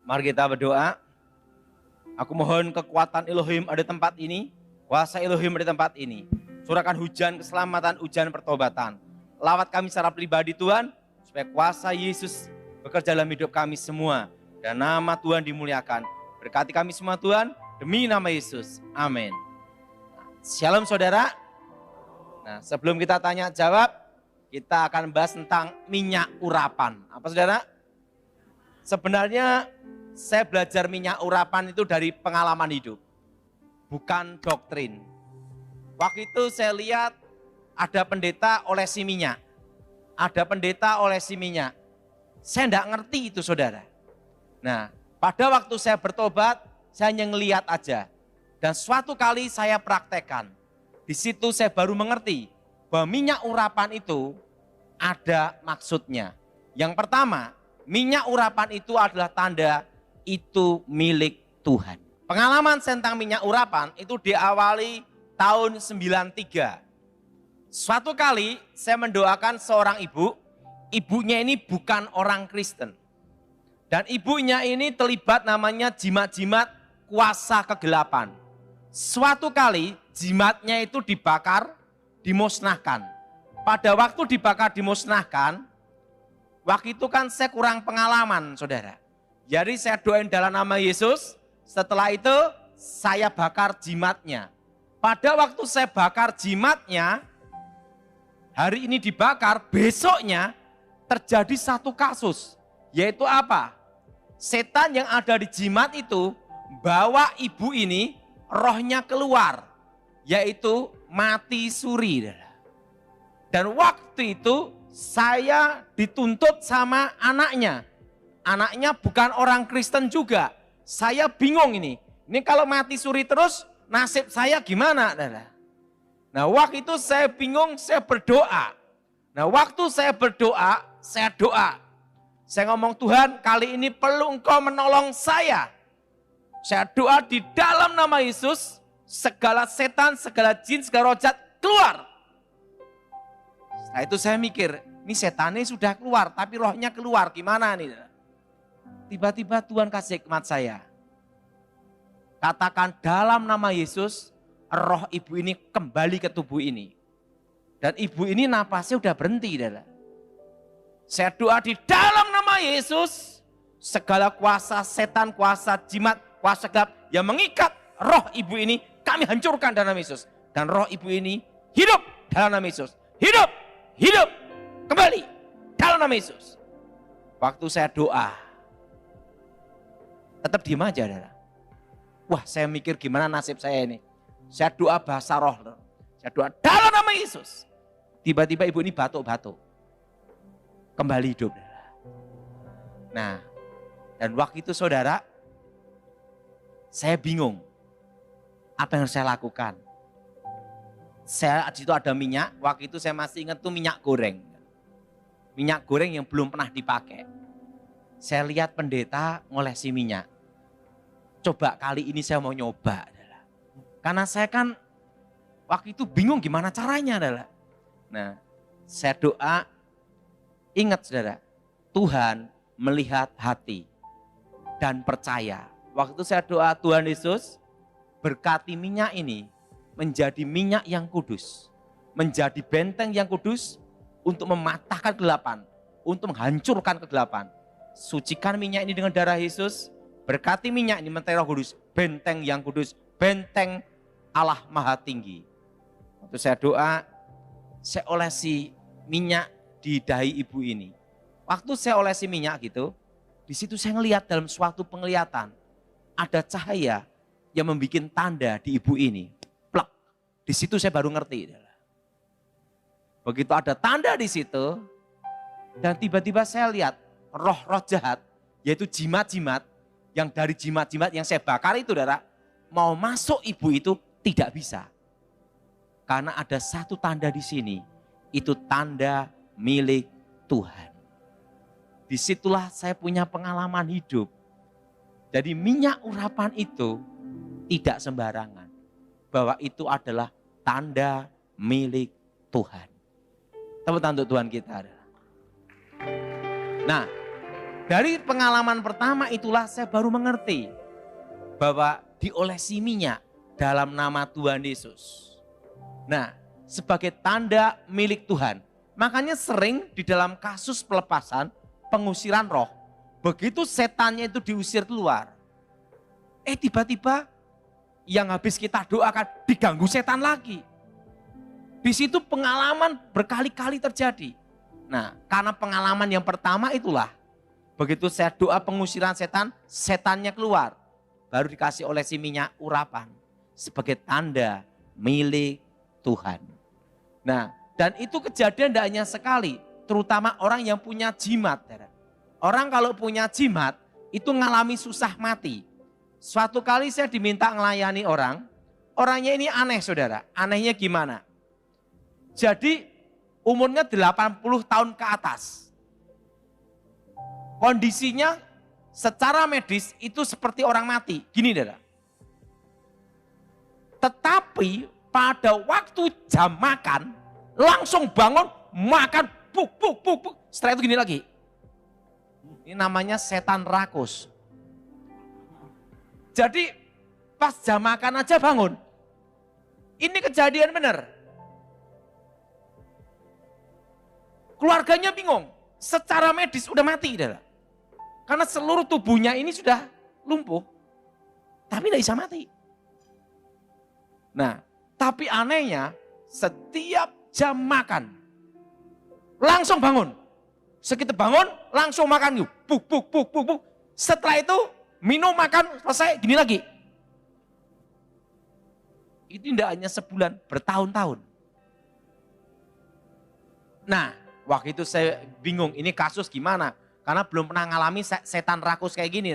Mari kita berdoa. Aku mohon kekuatan Elohim ada di tempat ini, kuasa Elohim ada di tempat ini. Curahkan hujan keselamatan, hujan pertobatan. Lawat kami secara pribadi Tuhan, supaya kuasa Yesus bekerja dalam hidup kami semua. Dan nama Tuhan dimuliakan. Berkati kami semua Tuhan, demi nama Yesus. Amin. Shalom saudara. Nah, sebelum kita tanya jawab, kita akan bahas tentang minyak urapan. Apa saudara? Sebenarnya saya belajar minyak urapan itu dari pengalaman hidup, bukan doktrin. Waktu itu saya lihat ada pendeta olesi minyak. Ada pendeta olesi minyak. Saya tidak ngerti itu saudara. Nah, pada waktu saya bertobat, saya hanya ngelihat aja. Dan suatu kali saya praktekkan. Di situ saya baru mengerti bahwa minyak urapan itu ada maksudnya. Yang pertama, minyak urapan itu adalah tanda itu milik Tuhan. Pengalaman tentang minyak urapan itu diawali tahun 93. Suatu kali saya mendoakan seorang ibu, ibunya ini bukan orang Kristen. Dan ibunya ini terlibat namanya jimat-jimat kuasa kegelapan. Suatu kali jimatnya itu dibakar, dimusnahkan. Pada waktu dibakar, dimusnahkan, waktu itu kan saya kurang pengalaman saudara. Jadi saya doain dalam nama Yesus, setelah itu saya bakar jimatnya. Pada waktu saya bakar jimatnya, hari ini dibakar, besoknya terjadi satu kasus. Yaitu apa? Setan yang ada di jimat itu bawa ibu ini, rohnya keluar. Yaitu mati suri. Dan waktu itu saya dituntut sama anaknya. Anaknya bukan orang Kristen juga. Saya bingung ini. Ini kalau mati suri terus, nasib saya gimana? Nah waktu itu saya bingung, saya berdoa. Nah waktu saya berdoa, saya doa. Saya ngomong, Tuhan kali ini perlu Engkau menolong saya. Saya doa di dalam nama Yesus, segala setan, segala jin, segala roh jahat keluar. Setelah itu saya mikir, ini setannya sudah keluar, tapi rohnya keluar, gimana nih? Tiba-tiba Tuhan kasih hikmat saya. Katakan dalam nama Yesus, roh ibu ini kembali ke tubuh ini. Dan ibu ini napasnya udah berhenti. Saya doa di dalam nama Yesus, segala kuasa setan, kuasa jimat, kuasa gelap yang mengikat roh ibu ini, kami hancurkan dalam nama Yesus. Dan roh ibu ini hidup dalam nama Yesus. Hidup, hidup, kembali dalam nama Yesus. Waktu saya doa, tetap diam aja. Wah saya mikir gimana nasib saya ini. Saya doa bahasa roh. Saya doa dalam nama Yesus. Tiba-tiba ibu ini batuk-batuk. Kembali hidup. Nah, dan waktu itu saudara, saya bingung. Apa yang harus saya lakukan? Saya di situ ada minyak, waktu itu saya masih ingat tuh minyak goreng. Minyak goreng yang belum pernah dipakai. Saya lihat pendeta ngolesi minyak. Coba kali ini saya mau nyoba. Karena saya kan waktu itu bingung gimana caranya. Nah, saya doa, ingat saudara, Tuhan melihat hati dan percaya. Waktu itu saya doa, Tuhan Yesus berkati minyak ini menjadi minyak yang kudus. Menjadi benteng yang kudus untuk mematahkan kegelapan, untuk menghancurkan kegelapan. Sucikan minyak ini dengan darah Yesus. Berkati minyak ini menteri Roh Kudus, benteng yang kudus, benteng Allah Maha Tinggi. Waktu saya doa, saya olesi minyak di dahi ibu ini. Waktu saya olesi minyak gitu, di situ saya ngelihat dalam suatu penglihatan ada cahaya yang membuat tanda di ibu ini. Plek. Di situ saya baru ngerti. Begitu ada tanda di situ, dan tiba-tiba saya lihat roh-roh jahat, yaitu jimat-jimat, yang dari jimat-jimat yang saya bakar itu, saudara, mau masuk ibu itu tidak bisa. Karena ada satu tanda di sini, itu tanda milik Tuhan. Disitulah saya punya pengalaman hidup. Jadi minyak urapan itu tidak sembarangan. Bahwa itu adalah tanda milik Tuhan. Tepuk tangan untuk Tuhan kita. Nah, Dari pengalaman pertama itulah saya baru mengerti bahwa diolesi minyak dalam nama Tuhan Yesus. Nah, sebagai tanda milik Tuhan. Makanya sering di dalam kasus pelepasan, pengusiran roh, begitu setannya itu diusir keluar, tiba-tiba yang habis kita doakan diganggu setan lagi. Di situ pengalaman berkali-kali terjadi. Nah, karena pengalaman yang pertama itulah, begitu saya doa pengusiran setan, setannya keluar. Baru dikasih olesi minyak urapan sebagai tanda milik Tuhan. Nah, dan itu kejadian tidak hanya sekali, terutama orang yang punya jimat. Orang kalau punya jimat itu ngalami susah mati. Suatu kali saya diminta melayani orang, orangnya ini aneh saudara. Anehnya gimana? Jadi umurnya 80 tahun ke atas. Kondisinya secara medis itu seperti orang mati. Gini saudara. Tetapi pada waktu jam makan, langsung bangun, makan, buk. Setelah itu gini lagi. Ini namanya setan rakus. Jadi pas jam makan aja bangun. Ini kejadian benar. Keluarganya bingung. Secara medis udah mati. Karena seluruh tubuhnya ini sudah lumpuh. Tapi tidak bisa mati. Nah, tapi anehnya setiap jam makan langsung bangun. Sekitar bangun langsung makan yuk. Buk. Setelah itu minum makan selesai gini lagi. Itu tidak hanya sebulan, bertahun-tahun. Nah, waktu itu saya bingung ini kasus gimana. Karena belum pernah ngalami setan rakus kayak gini.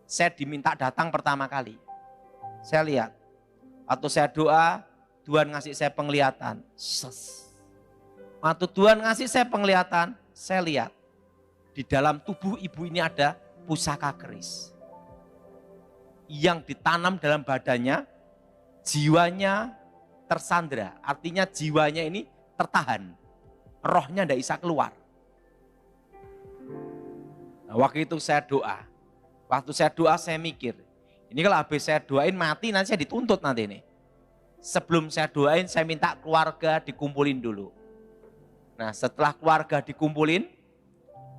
Saya diminta datang pertama kali. Saya lihat. Waktu saya doa, Tuhan ngasih saya penglihatan. Waktu Tuhan ngasih saya penglihatan, saya lihat. Di dalam tubuh ibu ini ada pusaka keris. Yang ditanam dalam badannya, jiwanya tersandra. Artinya jiwanya ini tertahan. Rohnya tidak bisa keluar. Nah, waktu itu saya doa. Waktu saya doa saya mikir. Ini kalau habis saya doain mati nanti saya dituntut nanti ini. Sebelum saya doain saya minta keluarga dikumpulin dulu. Nah setelah keluarga dikumpulin.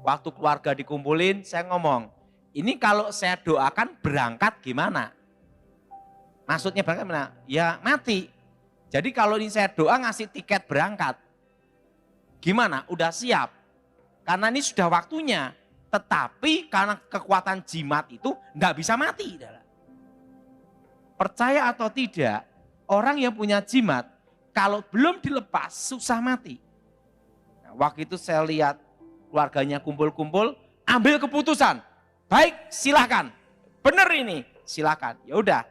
Waktu keluarga dikumpulin saya ngomong. Ini kalau saya doakan berangkat gimana? Maksudnya berangkat gimana? Ya mati. Jadi kalau ini saya doa ngasih tiket berangkat. Gimana? Udah siap. Karena ini sudah waktunya. Tetapi karena kekuatan jimat itu nggak bisa mati. Percaya atau tidak, orang yang punya jimat kalau belum dilepas susah mati. Nah, waktu itu saya lihat keluarganya kumpul-kumpul, ambil keputusan. Baik, silakan. Benar ini, silakan. Ya udah.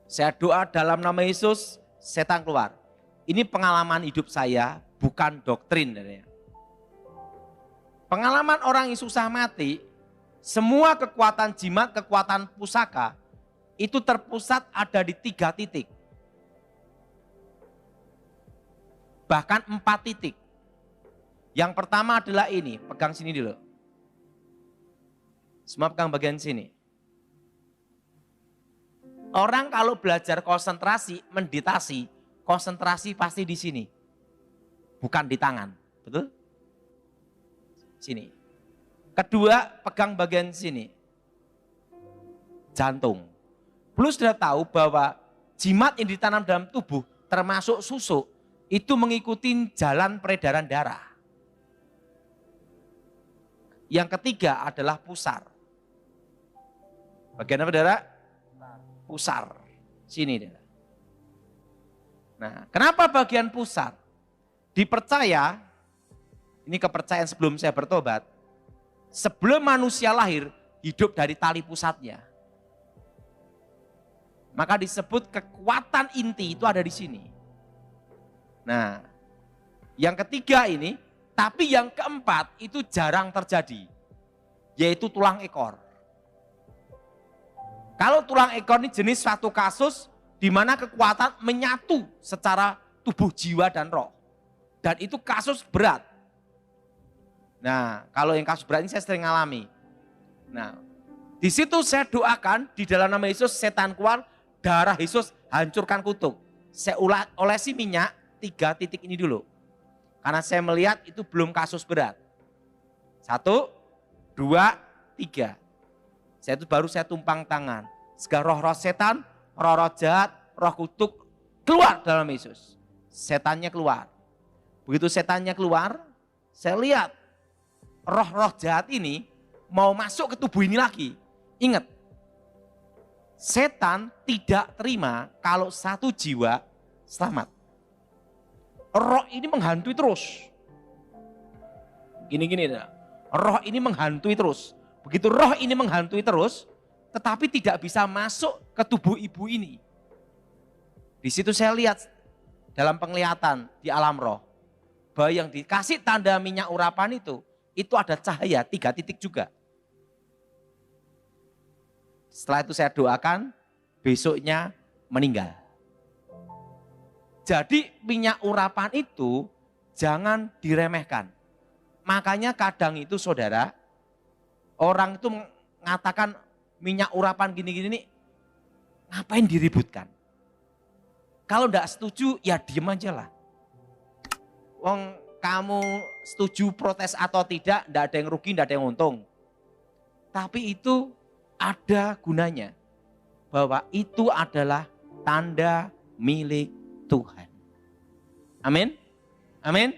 Saya doa dalam nama Yesus, setan keluar. Ini pengalaman hidup saya, bukan doktrin. Pengalaman orang yang susah mati, semua kekuatan jimat, kekuatan pusaka, itu terpusat ada di 3 titik. Bahkan 4 titik. Yang pertama adalah ini, pegang sini dulu. Semua pegang bagian sini. Orang kalau belajar konsentrasi, meditasi, konsentrasi pasti di sini. Bukan di tangan, betul? Sini. Kedua, pegang bagian sini. Jantung. Plus sudah tahu bahwa jimat yang ditanam dalam tubuh, termasuk susuk, itu mengikuti jalan peredaran darah. Yang ketiga adalah pusar. Bagian apa darah? Pusar. Sini darah. Nah, kenapa bagian pusar? Dipercaya, ini kepercayaan sebelum saya bertobat, sebelum manusia lahir, hidup dari tali pusatnya. Maka disebut kekuatan inti itu ada di sini. Nah, yang ketiga ini, tapi yang keempat itu jarang terjadi. Yaitu tulang ekor. Kalau tulang ekor ini jenis suatu kasus di mana kekuatan menyatu secara tubuh jiwa dan roh. Dan itu kasus berat. Nah, kalau yang kasus berat ini saya sering ngalami. Nah, di situ saya doakan di dalam nama Yesus setan keluar, darah Yesus hancurkan kutuk. Saya olesi minyak 3 titik ini dulu. Karena saya melihat itu belum kasus berat. 1, 2, 3. Saya tumpang tangan. Segala roh-roh setan, roh-roh jahat, roh kutuk keluar dalam Yesus. Setannya keluar. Begitu setannya keluar, saya lihat roh-roh jahat ini mau masuk ke tubuh ini lagi. Ingat, setan tidak terima kalau satu jiwa selamat. Roh ini menghantui terus. Gini-gini, roh ini menghantui terus. Begitu roh ini menghantui terus, tetapi tidak bisa masuk ke tubuh ibu ini. Di situ saya lihat dalam penglihatan di alam roh, bahwa yang dikasih tanda minyak urapan itu ada cahaya 3 titik juga. Setelah itu saya doakan, besoknya meninggal. Jadi minyak urapan itu jangan diremehkan. Makanya kadang itu saudara, orang itu mengatakan minyak urapan gini-gini nih, ngapain diributkan? Kalau enggak setuju ya diem aja lah. Wong kamu setuju protes atau tidak, enggak ada yang rugi, enggak ada yang untung. Tapi itu ada gunanya. Bahwa itu adalah tanda milik Tuhan. Amin. Amin.